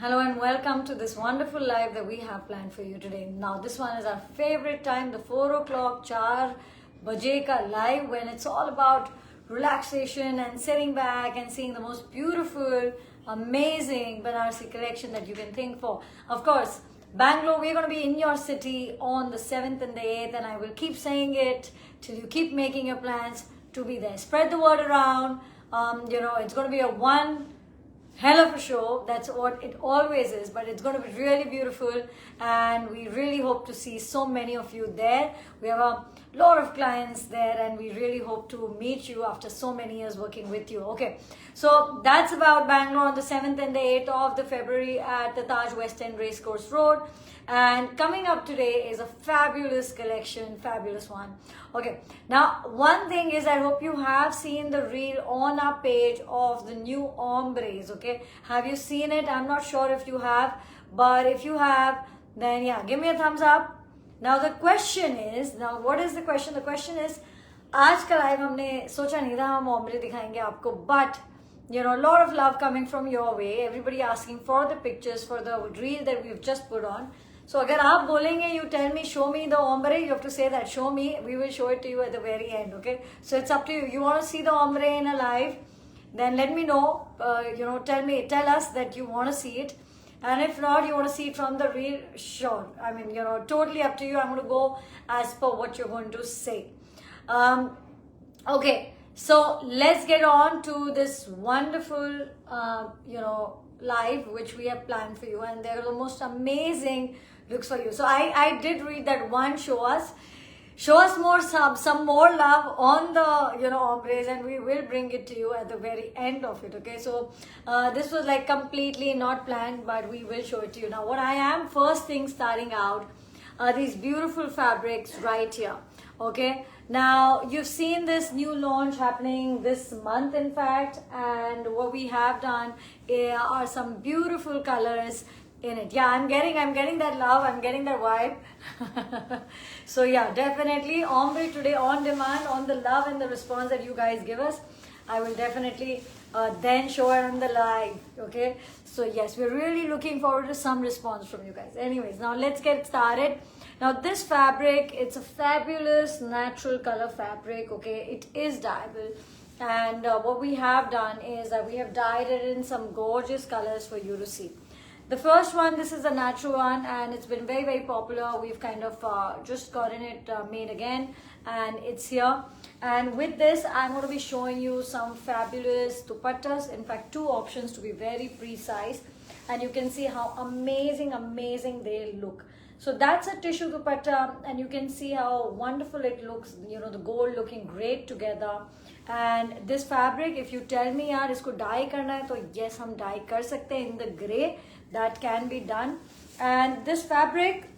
Hello and welcome to this wonderful live that we have planned for you today. Now, this one is our favorite time, the 4 o'clock 4 baje ka live, when it's all about relaxation and sitting back and seeing the most beautiful, amazing Banarsi collection that you can think for. Of course, Bangalore, we're going to be in your city on the 7th and the 8th, and I will keep saying it till you keep making your plans to be there. Spread the word around. It's going to be a hell of a show. That's what it always is, but it's going to be really beautiful, and we really hope to see so many of you there. We have a lot of clients there, and we really hope to meet you after so many years working with you. Okay, so that's about Bangalore on the 7th and the 8th of the February at the Taj West End Racecourse Road. And coming up today is a fabulous collection, fabulous one. Okay, now one thing is, I hope you have seen the reel on our page of the new ombres. Okay, have you seen it? I'm not sure if you have, but if you have, then yeah, give me a thumbs up. Now the question is, what is the question? The question is, आज का live हमने सोचा नहीं था हम ombre दिखाएंगे आपको, but a lot of love coming from your way. Everybody asking for the pictures for the reel that we've just put on. So अगर आप बोलेंगे, you tell me, show me the ombre, you have to say that, show me, we will show it to you at the very end. Okay, so it's up to you. You want to see the ombre in a live, then let me know. Tell us that you want to see it. And if not, you want to see it from the reel, sure. I mean, totally up to you. I'm going to go as per what you're going to say. Okay, so let's get on to this wonderful, live which we have planned for you, and they're the most amazing looks for you. So I did read that one, show us more some more love on the ombres, and we will bring it to you at the very end of it. Okay, so this was like completely not planned, but we will show it to you. Now what I am first thing starting out are these beautiful fabrics right here. Okay, now you've seen this new launch happening this month, in fact, and what we have done are some beautiful colors in it. Yeah, I'm getting that love, I'm getting that vibe. So yeah, definitely ombre today on demand, on the love and the response that you guys give us. I will definitely then show it on the live. Okay, so yes, we're really looking forward to some response from you guys. Anyways, now let's get started. Now this fabric, it's a fabulous natural color fabric. Okay, it is dyeable, and what we have done is that we have dyed it in some gorgeous colors for you to see. The first one, this is a natural one, and it's been very, very popular. We've kind of just gotten it made again, and it's here. And with this, I'm going to be showing you some fabulous dupattas. In fact, two options to be very precise. And you can see how amazing, amazing they look. So that's a tissue dupatta, and you can see how wonderful it looks, the gold looking great together. And this fabric, if you tell me, yaar, isko dye karna hai, to yes, hum dye kar sakte hain in the gray. That can be done. And this fabric,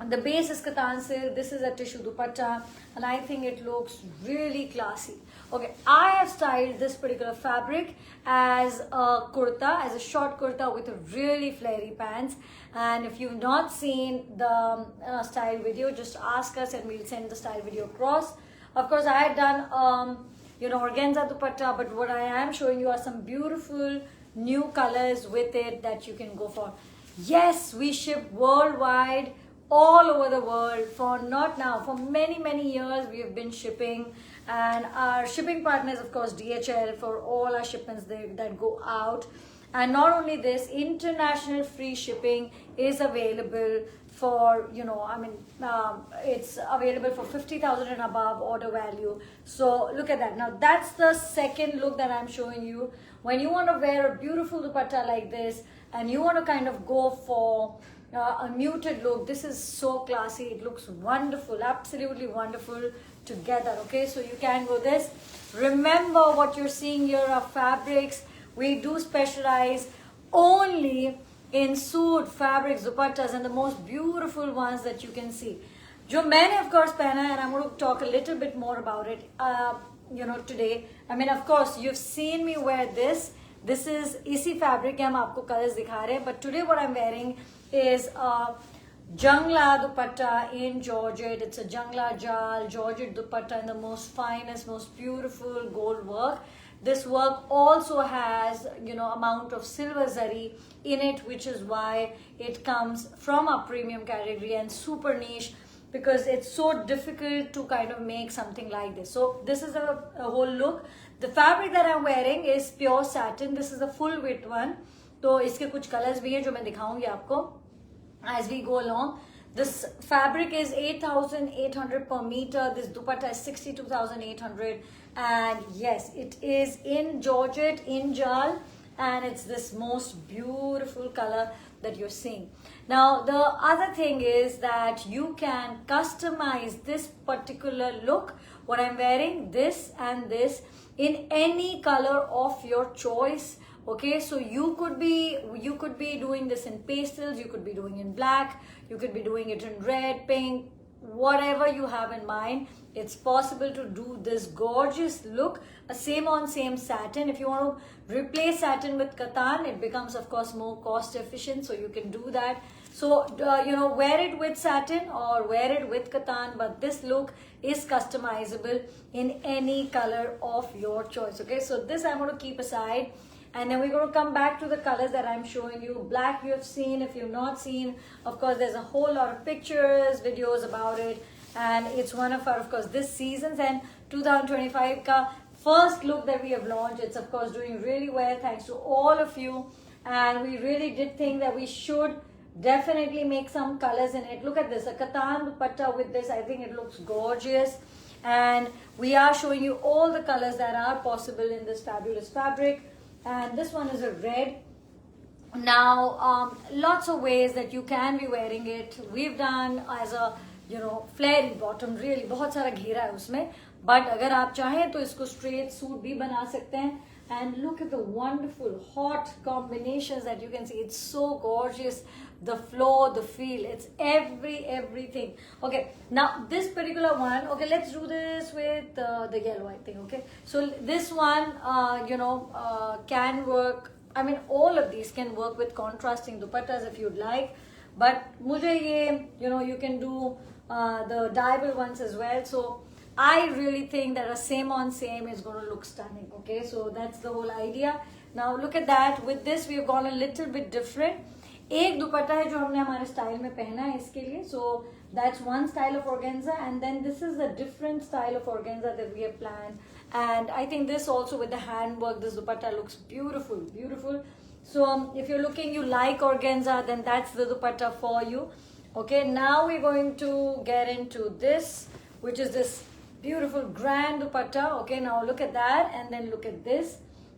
the base is katan silk, this is a tissue dupatta, and I think it looks really classy. Okay, I have styled this particular fabric as a kurta, as a short kurta with a really flary pants. And if you've not seen the style video, just ask us and we'll send the style video across. Of course, I had done organza dupatta, but what I am showing you are some beautiful new colors with it that you can go for. Yes, we ship worldwide, all over the world. For many years we have been shipping, and our shipping partners, of course, DHL, for all our shipments that go out. And not only this, international free shipping is available for, it's available for 50,000 and above order value. So look at that. Now that's the second look that I'm showing you. When you want to wear a beautiful dupatta like this, and you want to kind of go for a muted look, this is so classy. It looks wonderful, absolutely wonderful together. Okay, so you can go this. Remember, what you're seeing here are fabrics. We do specialize only in suit fabrics, dupattas, and the most beautiful ones that you can see. Jo maine of course pehna hai, and I'm going to talk a little bit more about it today. I mean, of course, you've seen me wear this. This is isi fabric ke hum aapko colors dikha rahe hain, but today what I'm wearing is a Jangla dupatta in Georgette. It's a Jangla Jal Georgette dupatta in the most finest, most beautiful gold work. This work also has, you know, amount of silver zari in it, which is why it comes from a premium category and super niche, because it's so difficult to kind of make something like this. So this is a whole look. The fabric that I'm wearing is pure satin. This is a full width one. तो इसके कुछ colours भी हैं जो मैं दिखाऊंगी आपको as we go along. This fabric is 8,800 per meter. This dupatta is 62,800, and yes, it is in Georgette, in Jal, and it's this most beautiful color that you're seeing. Now the other thing is that you can customize this particular look, what I'm wearing, this and this, in any color of your choice. Okay, so you could be doing this in pastels, you could be doing in black, you could be doing it in red, pink, whatever you have in mind. It's possible to do this gorgeous look, a same on same satin. If you want to replace satin with katan, it becomes of course more cost efficient, so you can do that. So you know, wear it with satin or wear it with katan, but this look is customizable in any color of your choice. Okay, so this I'm going to keep aside. And then we're going to come back to the colors that I'm showing you. Black you have seen. If you've not seen, of course, there's a whole lot of pictures, videos about it. And it's one of our, of course, this season's and 2025 ka first look that we have launched. It's, of course, doing really well thanks to all of you. And we really did think that we should definitely make some colors in it. Look at this, a katan dupatta with this. I think it looks gorgeous. And we are showing you all the colors that are possible in this fabulous fabric. And this one is a red. Now lots of ways that you can be wearing it. We've done as a, you know, flare bottom, really बहुत सारा घेरा है उसमें, but अगर आप चाहें तो इसको straight suit भी बना सकते हैं. And look at the wonderful hot combinations that you can see. It's so gorgeous. The flow, the feel, it's everything. Okay, now this particular one, okay, let's do this with the yellow, I think. Okay, so this one you know, can work. I mean, all of these can work with contrasting dupattas if you'd like, but mujhe ye, you know, you can do the dyeable ones as well. So I really think that a same on same is going to look stunning. Okay, so that's the whole idea. Now look at that. With this we've gone a little bit different. एक दुपट्टा है जो हमने हमारे style में पहना है इसके लिए. So that's one style of organza, and then this is a different style of organza that we have planned. And I think this also with the handwork, this dupatta looks beautiful. So if you're looking, you like organza, then that's the dupatta for you. Okay, now we're going to get into this, which is this beautiful grand dupatta. Okay, now look at that, and then look at this.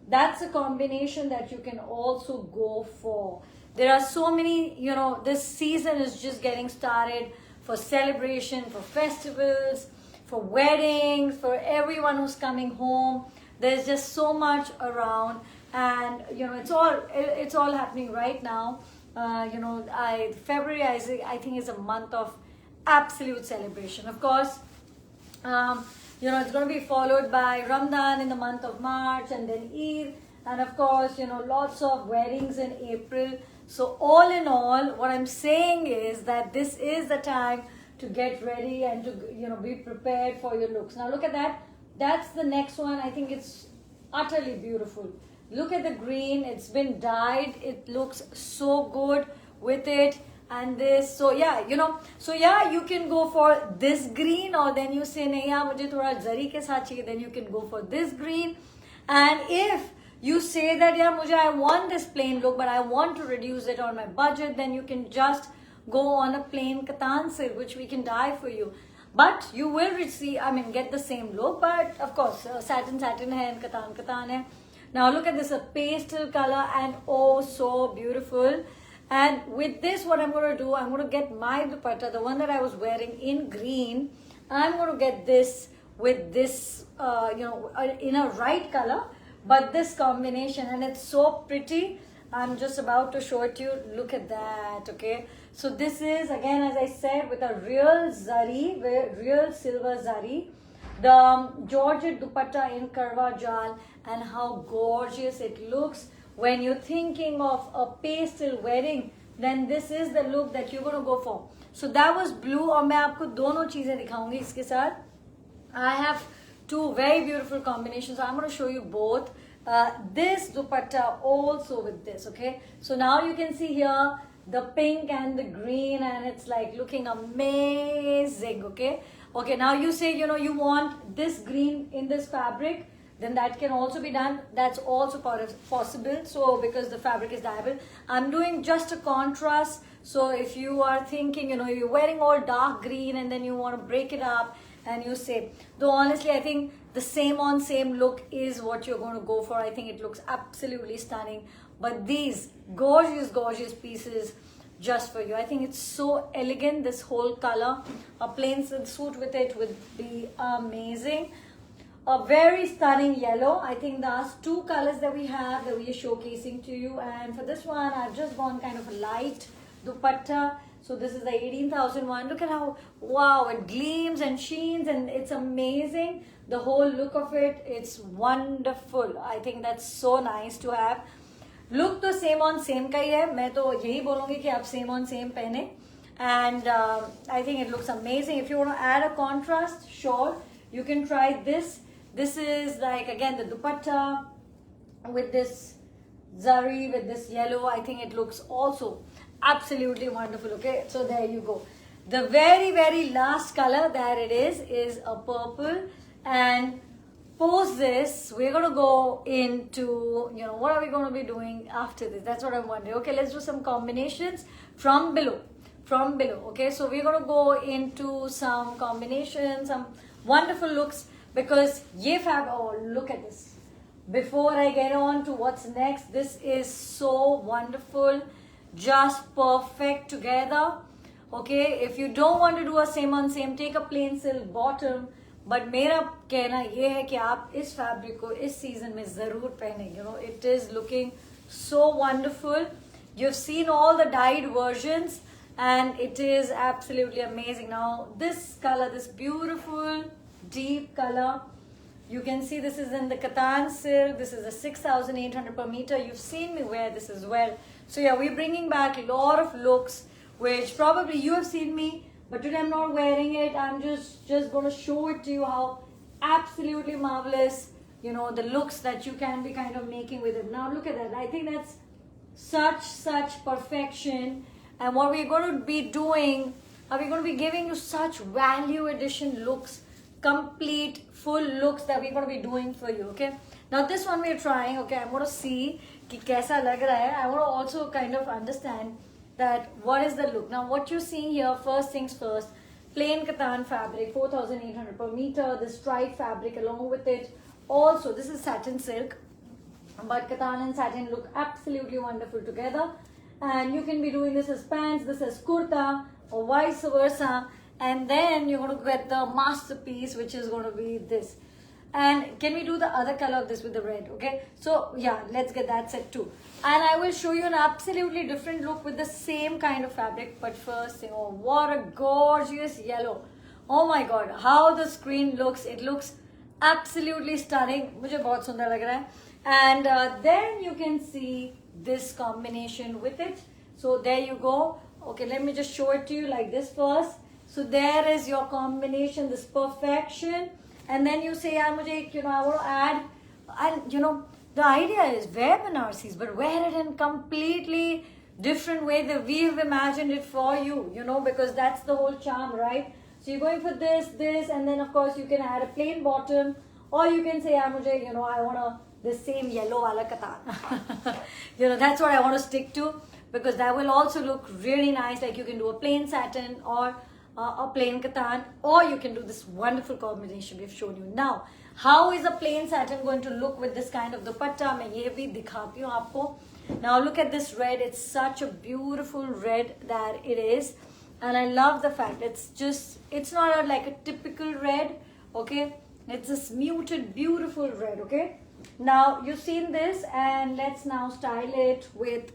That's a combination that you can also go for. There are so many, you know, this season is just getting started for celebration, for festivals, for weddings, for everyone who's coming home. There's just so much around, and you know, it's all happening right now. You know, February I think is a month of absolute celebration. Of course, you know, it's going to be followed by Ramadan in the month of March, and then Eid, and of course, you know, lots of weddings in April. So all in all, what I'm saying is that this is the time to get ready and to, you know, be prepared for your looks. Now look at that. That's the next one. I think it's utterly beautiful. Look at the green. It's been dyed. It looks so good with it. And this, so yeah, you know, so yeah, you can go for this green, or then you say, nahi yaar, mujhe thoda zari ke saath chahiye, then you can go for this green. And if you say that, yeah, I want this plain look, but I want to reduce it on my budget, then you can just go on a plain katan silk, which we can dye for you. But you will receive, I mean, get the same look, but of course, satin hai and katan hai. Now look at this, a pastel color, and oh, so beautiful. And with this, what I'm going to do, I'm going to get my dupatta, the one that I was wearing in green. I'm going to get this with this, you know, in a right color, but this combination, and it's so pretty. I'm just about to show it to you. Look at that, okay? So this is, again, as I said, with a real zari, real silver zari. The Georgette dupatta in Karwa Jal, and how gorgeous it looks. When you're thinking of a pastel wedding, then this is the look that you're going to go for. So that was blue, और मैं आपको दोनों चीजें दिखाऊंगी इसके साथ. I have two very beautiful combinations. So I'm going to show you both. This dupatta also with this, okay? So now you can see here the pink and the green, and it's like looking amazing, okay? Okay, now you say, you know, you want this green in this fabric, then that can also be done. That's also possible. So because the fabric is dyeable, I'm doing just a contrast. So if you are thinking, you know, you're wearing all dark green and then you want to break it up and you say, though honestly, I think the same on same look is what you're going to go for. I think it looks absolutely stunning. But these gorgeous, gorgeous pieces just for you. I think it's so elegant, this whole color. A plain silk suit with it would be amazing. A very stunning yellow. I think that's two colors that we have that we are showcasing to you. And for this one, I've just gone kind of a light dupatta. So this is the 18,000 one. Look at how, wow, it gleams and sheens and it's amazing. The whole look of it, it's wonderful. I think that's so nice to have. Look तो same on same का ही है. मैं तो यही बोलूँगी कि आप same on same पहने. And I think it looks amazing. If you want to add a contrast, sure, you can try this. This is like, again, the dupatta with this zari, with this yellow. I think it looks also absolutely wonderful, okay? So there you go. The very, very last color that it is a purple. And post this, we're going to go into, you know, what are we going to be doing after this? That's what I'm wondering. Okay, let's do some combinations from below. From below, okay? So we're going to go into some combinations, some wonderful looks, because ye fab, oh, look at this. Before I get on to what's next, this is so wonderful, just perfect together, okay? If you don't want to do a same on same, take a plain silk bottom. But मेरा कहना ये है कि आप इस fabric को इस season में ज़रूर पहनें. You know, it is looking so wonderful. You've seen all the dyed versions and it is absolutely amazing. Now this color, this beautiful deep color, you can see this is in the Katan silk. This is a 6,800 per meter. You've seen me wear this as well. So yeah, we're bringing back a lot of looks which probably you have seen me, but today I'm not wearing it. I'm just going to show it to you how absolutely marvelous, you know, the looks that you can be kind of making with it. Now look at that. I think that's such perfection. And what we're going to be doing, we're going to be giving you such value addition looks, complete full looks that we're going to be doing for you, okay? Now this one we're trying, okay, I'm going to see कि कैसा लग रहा है. I want to also kind of understand that what is the look. Now what you're seeing here, first things first, plain Katan fabric, 4,800 per meter, the striped fabric along with it. Also, this is satin silk, but Katan and satin look absolutely wonderful together. And you can be doing this as pants, this as kurta, or vice versa. And then you're going to get the masterpiece, which is going to be this. And can we do the other color of this with the red, okay? So yeah, let's get that set too. And I will show you an absolutely different look with the same kind of fabric. But first, oh, what a gorgeous yellow. Oh my God, how the screen looks. It looks absolutely stunning. मुझे बहुत सुंदर लग रहा है. And then you can see this combination with it. So there you go. Okay, let me just show it to you like this first. So there is your combination, this perfection. And then you say, yeah, you know, I want to add, and you know, the idea is wear Banarsis, but wear it in completely different way that we have imagined it for you, you know, because that's the whole charm, right? So you're going for this, and then of course you can add a plain bottom, or you can say, yeah, you know, I want the same yellow wala katan. You know, that's what I want to stick to, because that will also look really nice. Like you can do a plain satin or a plain katan, or you can do this wonderful combination we've shown you. Now, how is a plain satin going to look with this kind of dupatta? मैं ये भी दिखाती हूँ आपको. Now look at this red. It's such a beautiful red that it is, and I love the fact it's not like a typical red, okay? It's this muted, beautiful red, okay? Now you've seen this, and let's now style it with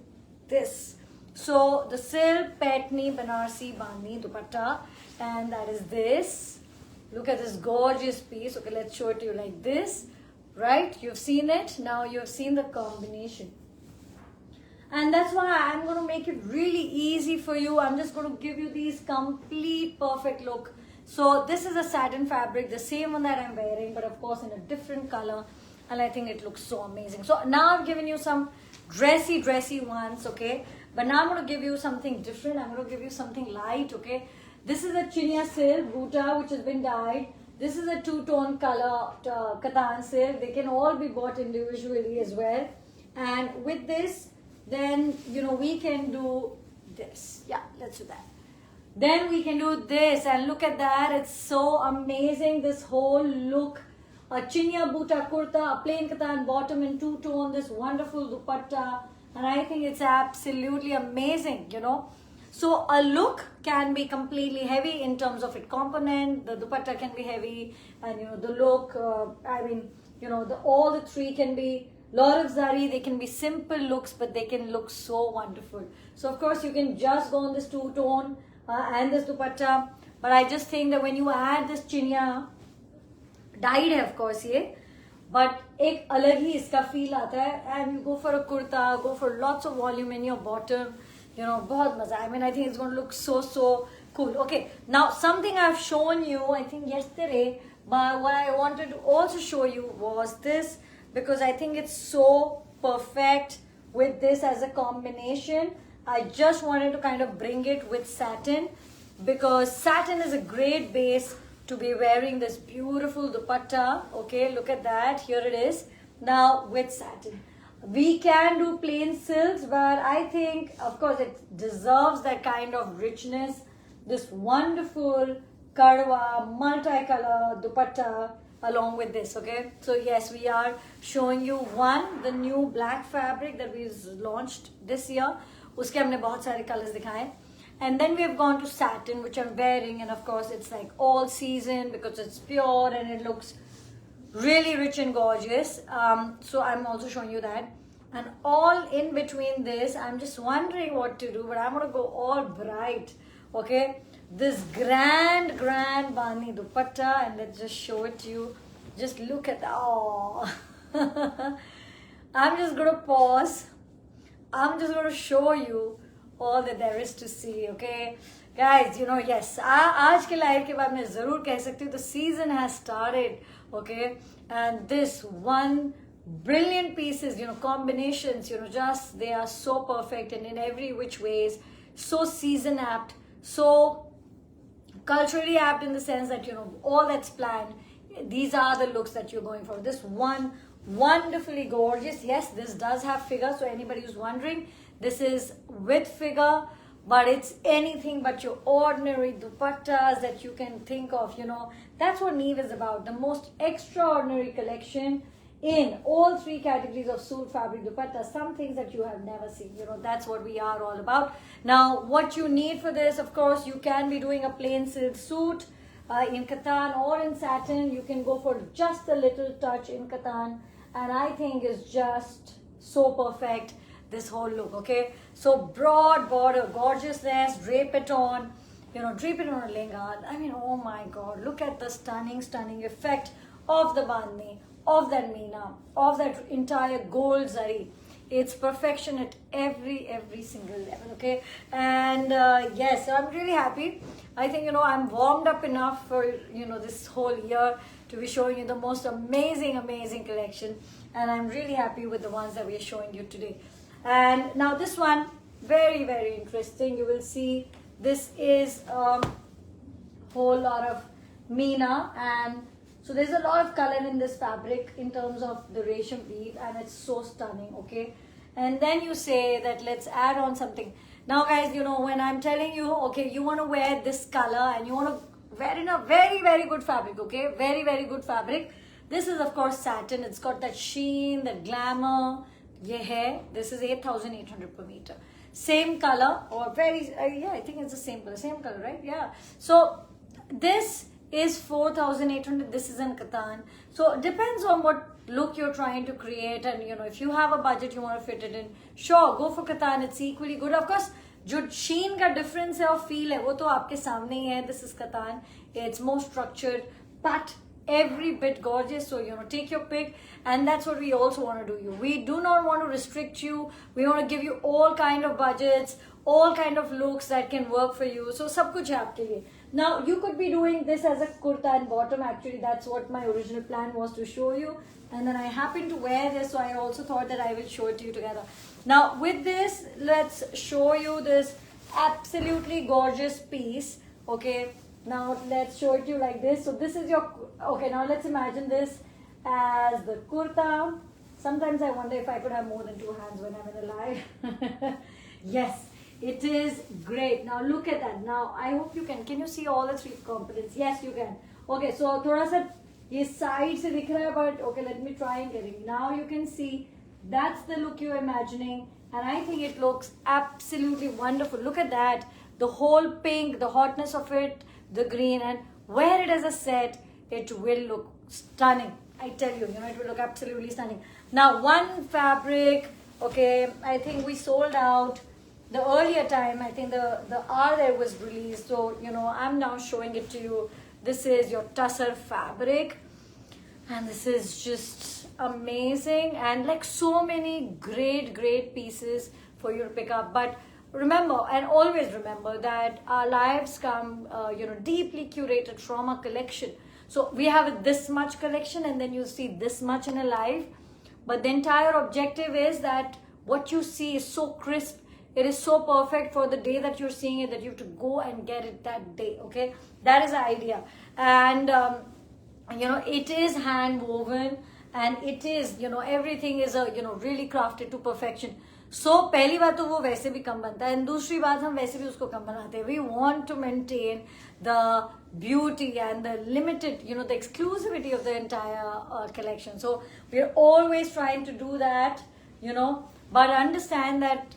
this. So the silk Patni Banarsi Bandhni dupatta, and that is this. Look at this gorgeous piece. Okay, let's show it to you like this, right? You've seen it. Now you've seen the combination. And that's why I'm going to make it really easy for you. I'm just going to give you these complete perfect look. So this is a satin fabric, the same one that I'm wearing, but of course in a different color, and I think it looks so amazing. So now I've given you some dressy ones, okay, but now I'm going to give you something different. I'm going to give you something light, okay. This is a chinia silk buta which has been dyed. This is a two-tone color katan silk. They can all be bought individually as well. And with this, then we can do this. Yeah, let's do that. Then we can do this, and look at that. It's so amazing. This whole look. A chinia buta kurta, a plain katan bottom in two-tone, this wonderful dupatta, and I think it's absolutely amazing, So a look can be completely heavy in terms of its component. The dupatta can be heavy, and the look. All the three can be lot of zari. They can be simple looks, but they can look so wonderful. So of course you can just go on this two-tone and this dupatta, but I just think that when you add this chinia, dyed है of course ये, but एक अलग ही इसका feel आता है, and you go for a kurta, go for lots of volume in your bottom, बहुत मजा. I mean, I think it's going to look so cool. Okay, now something I've shown you I think yesterday, but what I wanted to also show you was this, because I think it's so perfect with this as a combination. I just wanted to kind of bring it with satin, because satin is a great base to be wearing this beautiful dupatta. Okay, look at that. Here it is. Now with satin. We can do plain silks, but I think, of course, it deserves that kind of richness. This wonderful karwa, multicolor dupatta along with this, okay? So yes, we are showing you the new black fabric that we've launched this year. Uske humne bahut sare colors dikhaye. And then we have gone to satin, which I'm wearing, and of course it's like all season because it's pure and it looks really rich and gorgeous. So I'm also showing you that. And all in between this, I'm just wondering what to do, but I'm going to go all bright, okay? This grand bani dupatta, and let's just show it to you. Just look at that. Oh. I'm just going to pause. I'm just going to show you all that there is to see, okay? Guys, yes, आज के live के बाद मैं ज़रूर कह सकती हूँ, the season has started, okay? And this one brilliant pieces, combinations, just they are so perfect and in every which ways, so season apt, so culturally apt in the sense that, all that's planned, these are the looks that you're going for. This one, wonderfully gorgeous. Yes, this does have figure, so anybody who's wondering, this is with figure, but it's anything but your ordinary dupattas that you can think of, That's what Neev is about, the most extraordinary collection in all three categories of suit fabric dupattas, some things that you have never seen. That's what we are all about. Now, what you need for this, of course, you can be doing a plain silk suit in katan or in satin. You can go for just a little touch in katan, and I think it's just so perfect. This whole look, okay? So broad border, gorgeousness, drape it on a lehenga. I mean, oh my God, look at the stunning effect of the bandhni, of that meena, of that entire gold zari. It's perfection at every single level, okay? And yes, I'm really happy. I think, I'm warmed up enough for, this whole year to be showing you the most amazing collection. And I'm really happy with the ones that we are showing you today. And now this one, very interesting. You will see this is a whole lot of meena, and so there's a lot of color in this fabric in terms of the resham weave, and it's so stunning, okay? And then you say that let's add on something. Now guys, when I'm telling you, okay, you want to wear this color and you want to wear in a very good fabric, okay? Very good fabric. This is of course satin. It's got that sheen, that glamour. This is 8,800 per meter. Same color, or I think it's the same color, right? Yeah. So this is 4,800. This is in katan. So it depends on what look you're trying to create, and if you have a budget, you want to fit it in, sure, go for katan. It's equally good. Of course, जो sheen का difference है और feel है, वो तो आपके सामने ही है. This is katan. It's more structured, but every bit gorgeous. So take your pick, and that's what we also want to do. We do not want to restrict you. We want to give you all kind of budgets, all kind of looks that can work for you. So सब कुछ है आपके लिए. Now you could be doing this as a kurta and bottom. Actually, that's what my original plan was to show you. And then I happened to wear this, so I also thought that I will show it to you together. Now with this, let's show you this absolutely gorgeous piece. Okay, now let's show it to you like this. So this is your, okay, now let's imagine this as the kurta. Sometimes I wonder if I could have more than two hands when I'm in a live. Yes, it is great. Now look at that. Now I hope you can you see all the three components? Yes, you can. Okay, so thoda sa ye side se dikh raha hai, but okay, let me try and get it. Now you can see that's the look you're imagining, and I think it looks absolutely wonderful. Look at that. The whole pink, the hotness of it, the green, and wear it as a set, it will look stunning. I tell you, it will look absolutely stunning. Now, one fabric, okay, I think we sold out the earlier time. I think the hour there was released. So, I'm now showing it to you. This is your tussar fabric. And this is just amazing. And like so many great pieces for you to pick up. But remember, and always remember, that our lives come, deeply curated from a collection. So we have this much collection, and then you see this much in a live. But the entire objective is that what you see is so crisp, it is so perfect for the day that you're seeing it, that you have to go and get it that day. Okay, that is the idea. And it is hand woven, and it is, everything is really crafted to perfection. So पहली बात तो वो वैसे भी कम बनता है, and दूसरी बात हम वैसे भी उसको कम बनाते हैं. We want to maintain the beauty and the limited, the exclusivity of the entire collection. So we're always trying to do that, but understand that,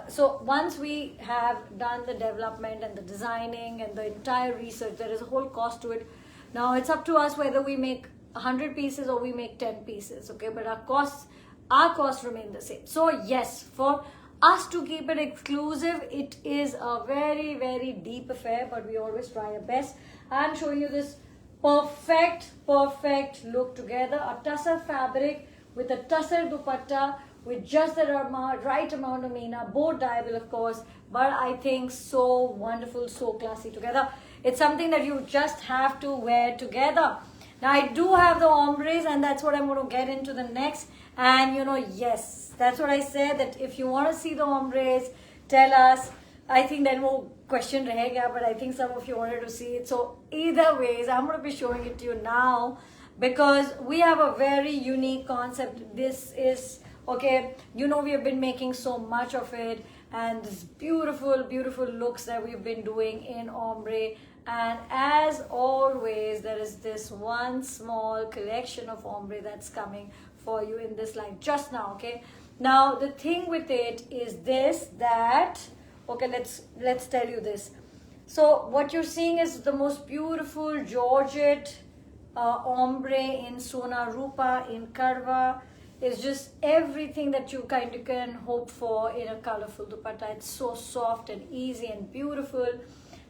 so once we have done the development and the designing and the entire research, there is a whole cost to it. Now it's up to us whether we make 100 pieces or we make 10 pieces, okay? But our costs remain the same. So yes, for us to keep it exclusive, it is a very deep affair, but we always try our best. I'm showing you this perfect look together. A tussar fabric with a tussar dupatta with just the right amount of meena, both dyeable of course, but I think so wonderful, so classy together. It's something that you just have to wear together. Now I do have the ombres, and that's what I'm going to get into the next. And yes, that's what I said, that if you want to see the ombres, tell us. I think that will question rahega, but I think some of you wanted to see it. So either ways, I'm going to be showing it to you now, because we have a very unique concept. This is, okay, we have been making so much of it, and this beautiful looks that we've been doing in ombre. And as always, there is this one small collection of ombre that's coming for you in this live just now. Okay, now the thing with it is this, that, okay, let's tell you this. So what you're seeing is the most beautiful Georgette ombre in Sona Rupa, in Karwa. It's just everything that you kind of can hope for in a colorful dupatta. It's so soft and easy and beautiful,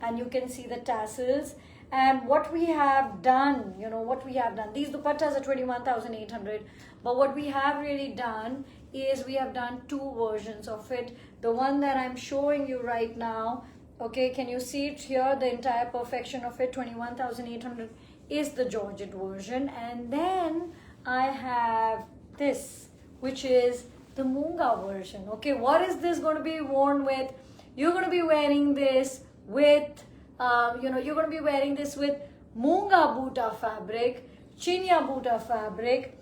and you can see the tassels. And what we have done, these dupattas are 21,800, but what we have really done is we have done two versions of it. The one that I'm showing you right now, okay, can you see it here? The entire perfection of it, 21,800, is the Georgette version. And then I have this, which is the Munga version. Okay, what is this going to be worn with? You're going to be wearing this with you're going to be wearing this with Munga Bhuta fabric, Chinya Bhuta fabric.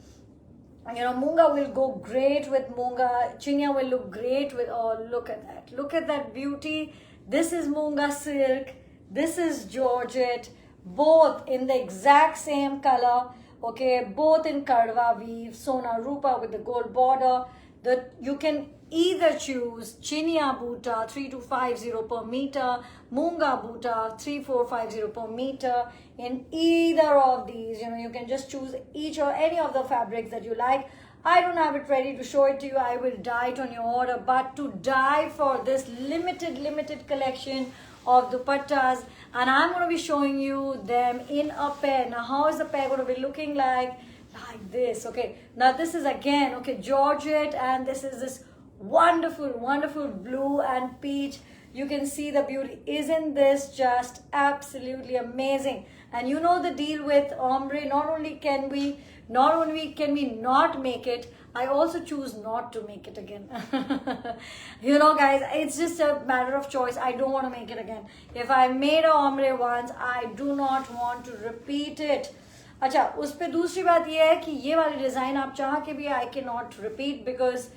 Munga will go great with Munga. Chinya will look great with, oh, look at that. Look at that beauty. This is Munga silk. This is Georgette. Both in the exact same color. Okay, both in Karwa weave, Sona Rupa with the gold border. You can either choose Chinya Bhuta 3250 per meter, Munga Bhuta 3450 per meter. In either of these, you can just choose each or any of the fabrics that you like. I don't have it ready to show it to you. I will dye it on your order. But to dye for this limited collection of dupattas, and I'm going to be showing you them in a pair. Now, how is the pair going to be looking like? Like this. Okay, now this is again, okay, Georgette, and this is this wonderful, wonderful blue and peach. You can see the beauty. Isn't this just absolutely amazing? And you know the deal with ombre, not only can we not make it, I also choose not to make it again. You know, guys, it's just a matter of choice. I don't want to make it again. If I made a ombre once, I do not want to repeat it. अच्छा, उस पे दूसरी बात ये है कि ये वाली डिज़ाइन आप चाह के भी I cannot repeat because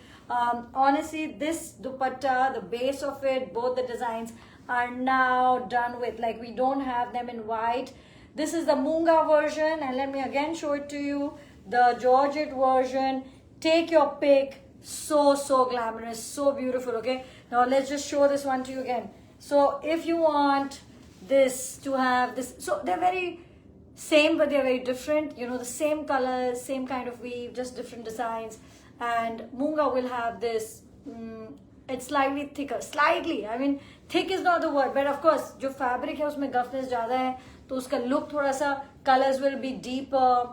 honestly, this dupatta, the base of it, both the designs are now done with. Like, we don't have them in white. This is the Munga version, and let me again show it to you. The Georgette version. Take your pick. So glamorous, so beautiful. Okay, now let's just show this one to you again. So if you want this to have this, so they're very same, but they're very different. You know, the same colors, same kind of weave, just different designs. And Munga will have this, it's slightly thicker, slightly, I mean thick is not the word, but of course जो fabric है उसमें guffness ज़्यादा है, तो उसका look थोड़ा सा, colors will be deeper,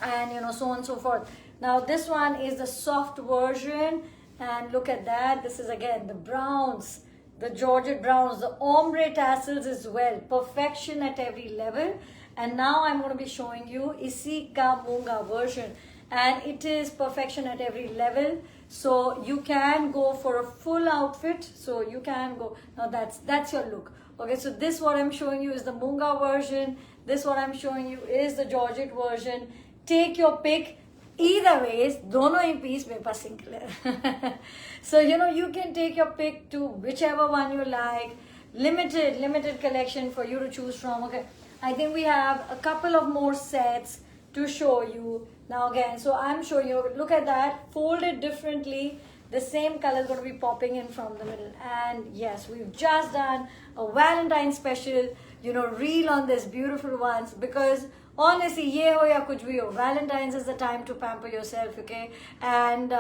and you know, so on and so forth. Now this one is the soft version, and look at that. This is again the browns, the Georgette browns, the ombre tassels as well, perfection at every level. And now I'm going to be showing you Isi ka Munga version, and it is perfection at every level. So you can go for a full outfit, so you can go, now that's your look. Okay, so this what I'm showing you is the Munga version, this what I'm showing you is the Georgette version. Take your pick. Either ways, dono hi piece mein paas single hai. So you know, you can take your pick to whichever one you like. Limited collection for you to choose from. Okay, I think we have a couple of more sets to show you now again. So I'm showing you, look at that, folded differently, the same color is going to be popping in from the middle. And yes, we've just done a Valentine special, you know, reel on this beautiful ones, because honestly, ye ho ya kuch bhi ho, Valentine's is the time to pamper yourself. Okay, and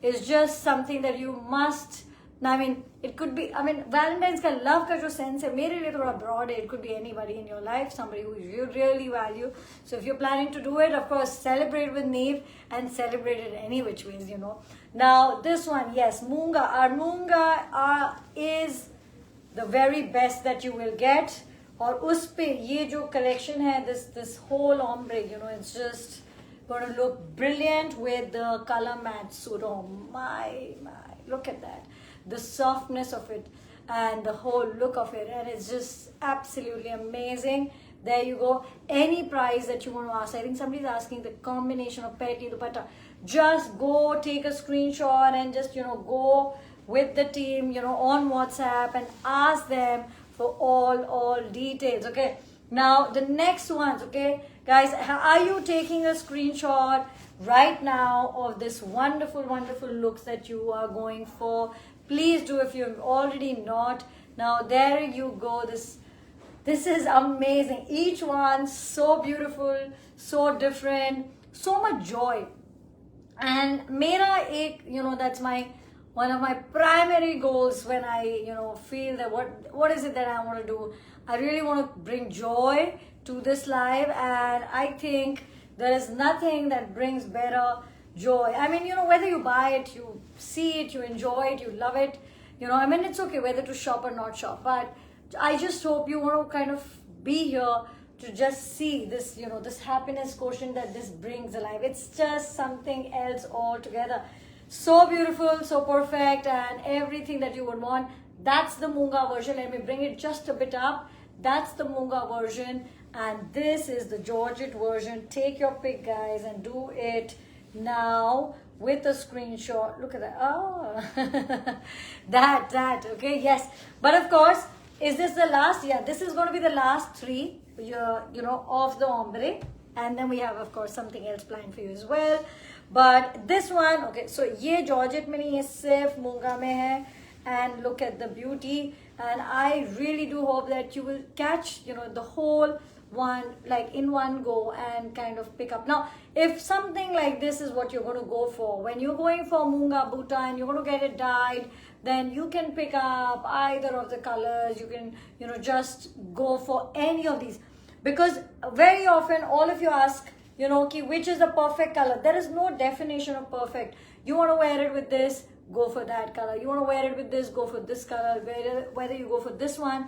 it's just something that you must, I mean, it could be, I mean, Valentine's ka love ka jo sense hai, mere liye thoda broad hai. It could be anybody in your life, somebody who you really value. So if you're planning to do it, of course, celebrate with Neve and celebrate it any which ways, you know. Now this one, yes, Munga. Our Munga is the very best that you will get. और उस पे ये जो collection है, this whole ombre, you know, it's just going to look brilliant with the color match suit. Oh my, look at that, the softness of it and the whole look of it, and it's just absolutely amazing. There you go. Any price that you want to ask, I think somebody's asking the combination of petty dupatta. Just go take a screenshot and just, you know, go with the team, you know, on WhatsApp and ask them for all details. Okay, now the next ones. Okay guys, are you taking a screenshot right now of this wonderful looks that you are going for? Please do if you're already not. Now there you go. This is amazing. Each one so beautiful, so different, so much joy. And mera ek, you know, that's one of my primary goals when I, you know, feel that what is it that I want to do. I really want to bring joy to this live, and I think there is nothing that brings better joy. I mean, you know, whether you buy it, you see it, you enjoy it, you love it, you know, I mean, it's okay whether to shop or not shop, but I just hope you want to kind of be here to just see this, you know, this happiness quotient that this brings alive. It's just something else altogether. So beautiful, so perfect, and everything that you would want. That's the Munga version. Let me bring it just a bit up. That's the Munga version, and this is the Georgette version. Take your pick, guys, and do it now with a screenshot. Look at that. Oh, that. Okay, yes. But of course, is this the last? Yeah, this is going to be the last three, you know, of the ombre, and then we have, of course, something else planned for you as well. But this one, okay, so ये Georgette में नहीं है, सिर्फ Munga में है, and look at the beauty. And I really do hope that you will catch, you know, the whole one like in one go and kind of pick up. Now, if something like this is what you're going to go for, when you're going for Munga Butta and you're going to get it dyed, then you can pick up either of the colors. You can, you know, just go for any of these, because very often all of you ask, you know, which is the perfect color. There is no definition of perfect. You want to wear it with this, go for that color. You want to wear it with this, go for this color. Whether you go for this one,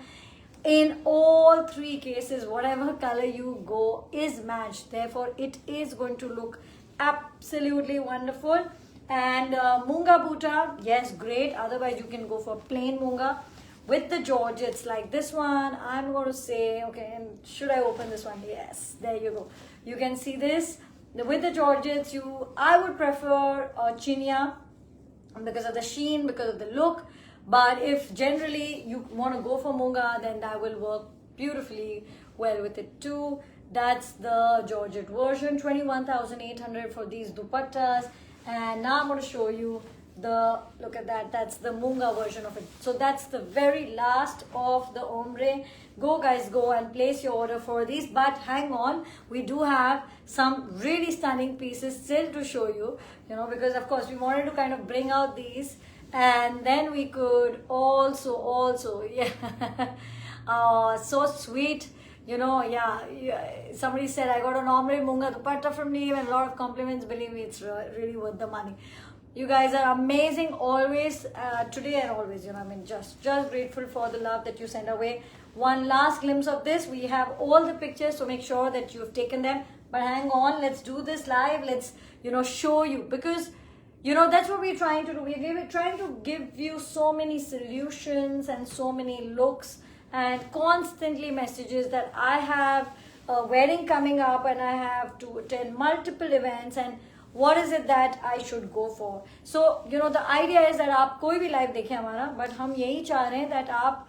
in all three cases, whatever color you go is matched. Therefore, it is going to look absolutely wonderful. And Munga Buta, yes, great. Otherwise, you can go for plain Munga with the Georgettes like this one. I'm going to say, okay, and should I open this one? Yes, there you go. You can see this. With the Georgettes, I would prefer Chinia because of the sheen, because of the look. But if generally you want to go for Munga, then that will work beautifully well with it too. That's the Georgette version, 21,800 for these dupattas. And now I'm going to show you look at that, that's the Munga version of it. So that's the very last of the ombre. Go guys, go and place your order for these. But hang on, we do have some really stunning pieces still to show you, because of course we wanted to kind of bring out these. And then we could also, yeah, so sweet, yeah, somebody said I got an ombre Munga dupatta from Neem and a lot of compliments. Believe me, it's really worth the money. You guys are amazing always, today and always, just grateful for the love that you send away. One last glimpse of this. We have all the pictures, so make sure that you've taken them. But hang on, let's do this live. Let's, show you, because that's what we're trying to do. We're trying to give you so many solutions and so many looks and constantly messages that I have a wedding coming up and I have to attend multiple events, and what is it that I should go for. So, the idea is that आप कोई भी live देखें हमारा, but हम यही चाह रहे हैं that आप,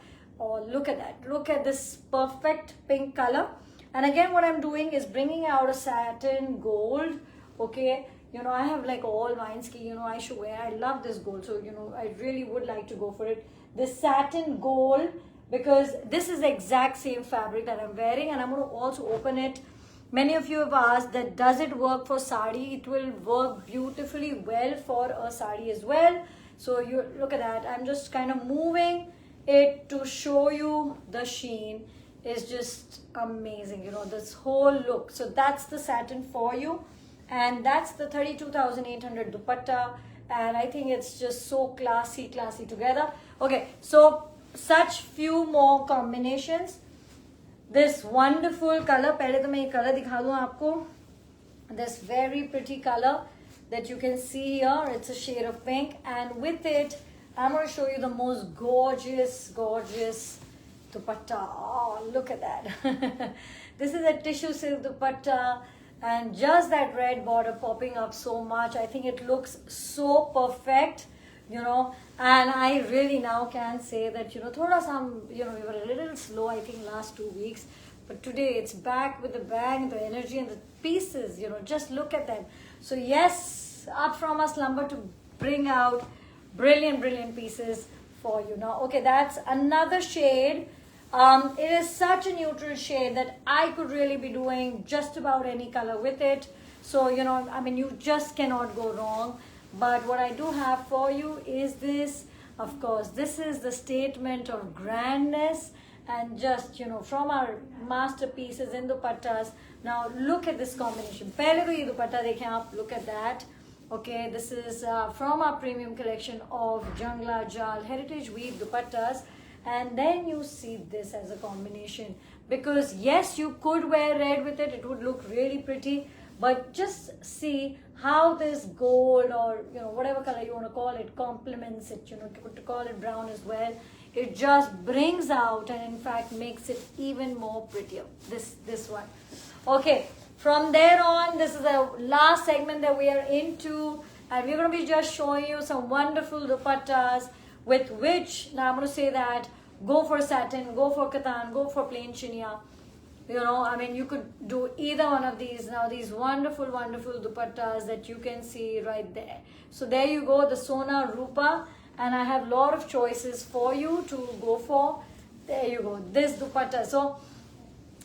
look at that. Look at this perfect pink color. And again, what I'm doing is bringing out a satin gold, okay. I have like all Winesky, I should wear. I love this gold. So, I really would like to go for it. This satin gold, because this is the exact same fabric that I'm wearing. And I'm going to also open it. Many of you have asked that does it work for sari? It will work beautifully well for a sari as well. So, you look at that. I'm just kind of moving it to show you the sheen is just amazing. This whole look. So, that's the satin for you. And that's the 32,800 dupatta, and I think it's just so classy together. Okay, so such few more combinations. This wonderful color, pehle to main ye color dikha दूं आपको. This very pretty color that you can see here, it's a shade of pink, and with it I'm going to show you the most gorgeous dupatta. Oh, look at that. This is a tissue silk dupatta. And just that red border popping up so much. I think it looks so perfect, And I really now can say that, thoda some, we were a little slow, I think, last 2 weeks. But today it's back with the bang, the energy and the pieces, just look at them. So yes, up from us lumber to bring out brilliant pieces for you. Now, okay, that's another shade. It is such a neutral shade that I could really be doing just about any color with it. So, you just cannot go wrong. But what I do have for you is this. Of course, this is the statement of grandness and just, from our masterpieces in dupattas. Now, look at this combination. Pehle to ye dupatta dekhen aap, look at that. Okay, this is from our premium collection of Jangla Jal Heritage Weave dupattas. And then you see this as a combination, because yes, you could wear red with it, it would look really pretty, but just see how this gold or whatever color you want to call it complements it. To call it brown as well, it just brings out and in fact makes it even more prettier. This one. Okay, from there on, this is the last segment that we are into, and we're going to be just showing you some wonderful dupattas with which, now I'm going to say that, go for satin, go for katan, go for plain chinia. You could do either one of these. Now, these wonderful dupattas that you can see right there. So there you go, the Sona Rupa, and I have a lot of choices for you to go for. There you go, this dupatta. So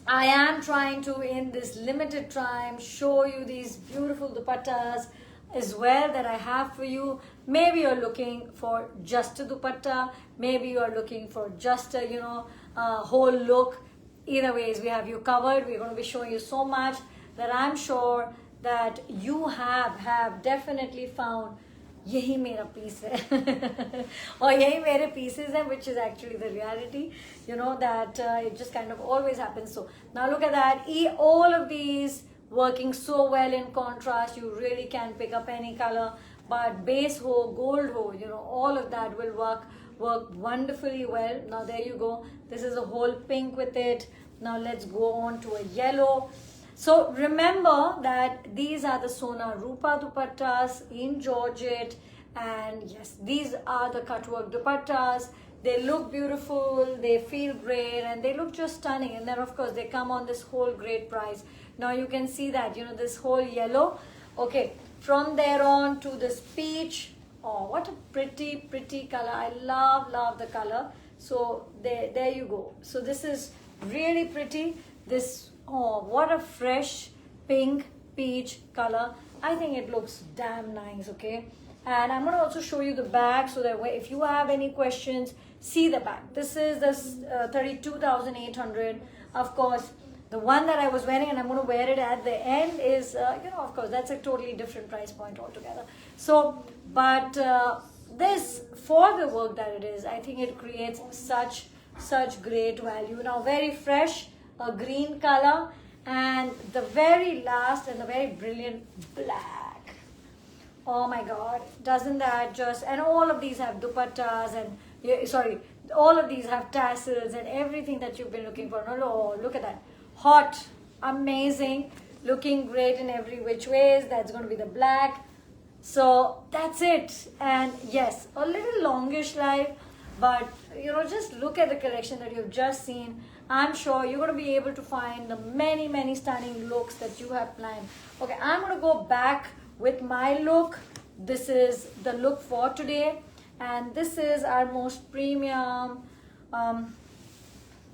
I am trying to, in this limited time, show you these beautiful dupattas as well that I have for you. Maybe you're looking for just a dupatta, maybe you're looking for just a whole look. Either ways, we have you covered. We're going to be showing you so much that I'm sure that you have definitely found यही मेरा piece है और यही मेरे pieces हैं, which is actually the reality, you know, that it just kind of always happens. So now look at that, all of these working so well in contrast. You really can pick up any color, but base ho, gold ho, you know, all of that will work wonderfully well. Now there you go, this is a whole pink with it. Now let's go on to a yellow. So remember that these are the Sona Rupa dupattas in Georgette, and yes, these are the cutwork dupattas. They look beautiful, they feel great, and they look just stunning. And then of course they come on this whole great price. Now you can see that, you know, this whole yellow. Okay, from there on to this peach. Oh, what a pretty color. I love the color. So there you go. So this is really pretty. This, oh, what a fresh pink peach color. I think it looks damn nice. Okay, and I'm going to also show you the bag, so that if you have any questions, see the bag. This is this 32,800. Of course, the one that I was wearing, and I'm going to wear it at the end, is you know, of course, that's a totally different price point altogether. So but this, for the work that it is, I think it creates such great value. Now very fresh, a green color, and the very last and the very brilliant black. Oh my god, doesn't that just, and all of these have dupattas, and sorry, all of these have tassels and everything that you've been looking for. No, look at that, hot, amazing, looking great in every which ways. That's going to be the black. So that's it. And yes, a little longish life, but you know, just look at the collection that you've just seen. I'm sure you're going to be able to find the many stunning looks that you have planned. Okay, I'm going to go back with my look. This is the look for today, and this is our most premium,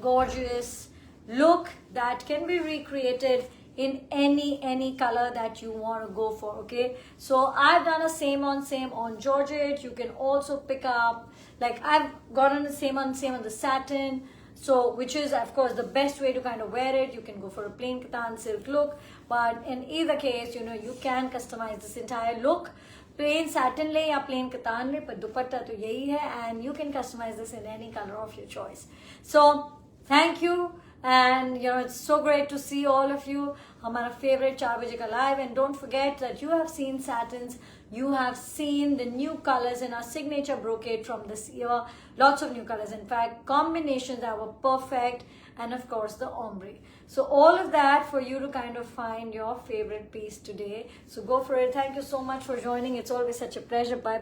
gorgeous look that can be recreated in any color that you want to go for. Okay, so I've done a same on Georgette. You can also pick up, like I've gotten the same on the satin, so which is of course the best way to kind of wear it. You can go for a plain katan silk look, but in either case, you know, you can customize this entire look. Plain satin le ya plain katan le, but dupatta to yahi hai, and you can customize this in any color of your choice. So thank you. And you know, it's so great to see all of you. Hamara favorite 4 baje ka live. And don't forget that you have seen satins, you have seen the new colors in our signature brocade from this year. Lots of new colors. In fact, combinations that were perfect, and of course the ombre. So all of that for you to kind of find your favorite piece today. So go for it. Thank you so much for joining. It's always such a pleasure. Bye.